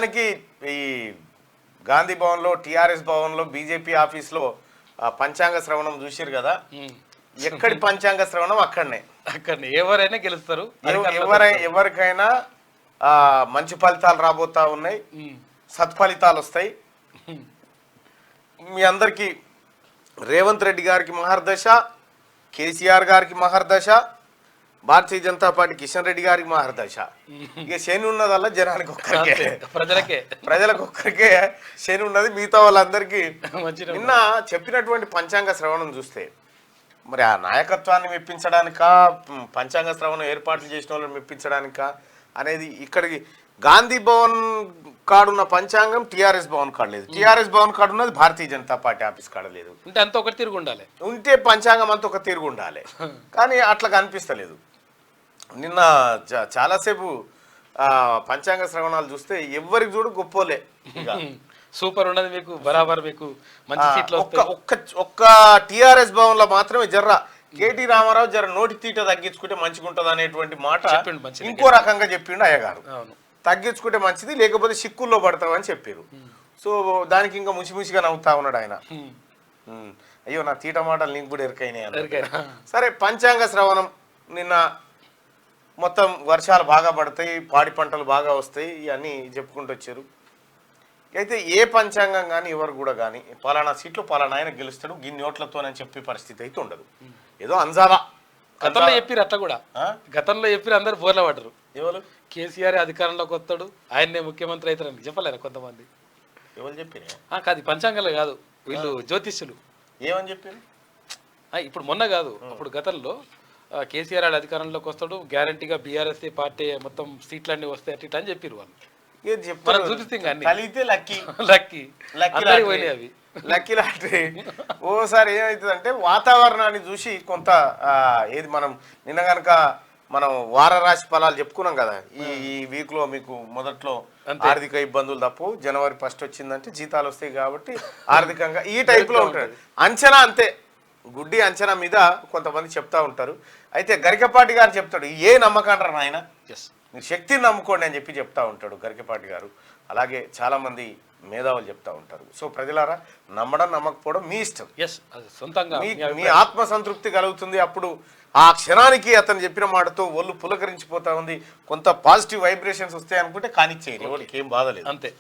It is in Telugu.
మొత్తానికి ఈ గాంధీ భవన్లో టిఆర్ఎస్ భవన్లో బీజేపీ ఆఫీస్లో పంచాంగ శ్రవణం చూసిరు కదా. ఎక్కడి పంచాంగ శ్రవణం అక్కడనే ఎవరైనా గెలుస్తారు. ఎవరికైనా మంచి ఫలితాలు రాబోతా ఉన్నాయి, సత్ఫలితాలు వస్తాయి. మీ అందరికీ రేవంత్ రెడ్డి గారికి మహర్దశ, కేసీఆర్ గారికి మహర్దశ, భారతీయ జనతా పార్టీ కిషన్ రెడ్డి గారికి మహర్దశ. ఇక శని ఉన్నదల్లా జనానికి ఒక్కరికే, ప్రజలకు ఒక్కరికే శని ఉన్నది. మిగతా వాళ్ళందరికీ నిన్న చెప్పినటువంటి పంచాంగ శ్రవణం చూస్తే మరి ఆ నాయకత్వాన్ని మెప్పించడానికా, పంచాంగ శ్రవణం ఏర్పాట్లు చేసిన వాళ్ళని మెప్పించడానికా అనేది ఇక్కడికి గాంధీ భవన్ కాడున్న పంచాంగం టిఆర్ఎస్ భవన్ కాడ లేదు, టిఆర్ఎస్ భవన్ కాడ ఉన్నది భారతీయ జనతా పార్టీ ఆఫీస్ కాడ లేదు. ఉంటే అంత ఒక తిరుగు ఉండాలి, ఉంటే పంచాంగం అంత ఒక తిరుగు ఉండాలి. కానీ అట్లా కనిపిస్తలేదు. నిన్న చాలాసేపు పంచాంగ శ్రవణాలు చూస్తే ఎవరికి చూడు గొప్పోలే, సూపర్ ఉన్నది, మీకు బరాబర్ మీకు మంచి సీట్లు. ఒక్క టిఆర్ఎస్ భవన్ లో మాత్రమే జర్ర కేటీ రామారావు జర నోటి తీట తగ్గించుకుంటే మంచిగా ఉంటుంది అనేటువంటి మాట ఇంకో రకంగా చెప్పిండు అయ్యగారు. తగ్గించుకుంటే మంచిది, లేకపోతే సిక్కుల్లో పడతావు అని చెప్పారు. సో దానికి ఇంకా ముసిముసిగా నవ్వుతా ఉన్నాడు ఆయన. అయ్యో నా తీట మాటలు నీకు కూడా ఎరికైనాయి. సరే, పంచాంగ శ్రవణం నిన్న మొత్తం వర్షాలు బాగా పడతాయి, పాడి పంటలు బాగా వస్తాయి, ఇవన్నీ చెప్పుకుంటూ వచ్చారు. అయితే ఏ పంచాంగం కానీ ఎవరు కూడా కానీ పలానా సీట్లు పలానా ఆయన గెలుస్తాడు గిన్ని ఓట్లతోనని చెప్పే పరిస్థితి అయితే ఉండదు. ఏదో అంజావా గతంలో చెప్పారు, అట్లా కూడా గతంలో చెప్పారు, అందరు బోర్ల పడ్డరు. ఎవరు కేసీఆర్ అధికారంలోకి వస్తాడు, ఆయన్నే ముఖ్యమంత్రి అవుతారని చెప్పలేరు కొంతమంది. ఎవరు చెప్పారు? కాదు, పంచాంగాలు కాదు, వీళ్ళు జ్యోతిష్యులు ఏమని చెప్పారు. ఇప్పుడు మొన్న కాదు, అప్పుడు గతంలో కేసీఆర్ అధికారంలోకి వస్తాడు, గ్యారంటీగా బీఆర్ఎస్ పార్టీ మొత్తం సీట్లన్నీ వస్తాయి అట్లా అని చెప్పారు వాళ్ళు. లక్కీ లాటరీ ఓసారి ఏమవుతుందంటే వాతావరణాన్ని చూసి కొంత ఏది మనం నిన్న కనుక మనం వార రాశి ఫలాలు చెప్పుకున్నాం కదా. ఈ వీక్ లో మీకు మొదట్లో ఆర్థిక ఇబ్బందులు తప్పు, జనవరి 1 వచ్చిందంటే జీతాలు వస్తాయి కాబట్టి ఆర్థికంగా ఈ టైప్ లో ఉంటుంది. అంచనా అంతే, గుడ్డి అంచనా మీద కొంతమంది చెప్తా ఉంటారు. అయితే గరికపాటి గారు చెప్తాడు, ఏ నమ్మకం అంటారు ఆయన, మీరు శక్తిని నమ్ముకోండి అని చెప్పి చెప్తా ఉంటాడు గరికపాటి గారు. అలాగే చాలామంది మేధావులు చెప్తా ఉంటారు. సో ప్రజలారా, నమ్మడం నమ్మకపోవడం మీ ఇష్టం, సొంతంగా మీ ఆత్మసంతృప్తి కలుగుతుంది. అప్పుడు ఆ క్షణానికి అతను చెప్పిన మాటతో ఒళ్ళు పులకరించిపోతా ఉంది, కొంత పాజిటివ్ వైబ్రేషన్స్ వస్తాయి అనుకుంటే కానిచ్చేయండి, ఎవరికి ఏం బాధ లేదు, అంతే.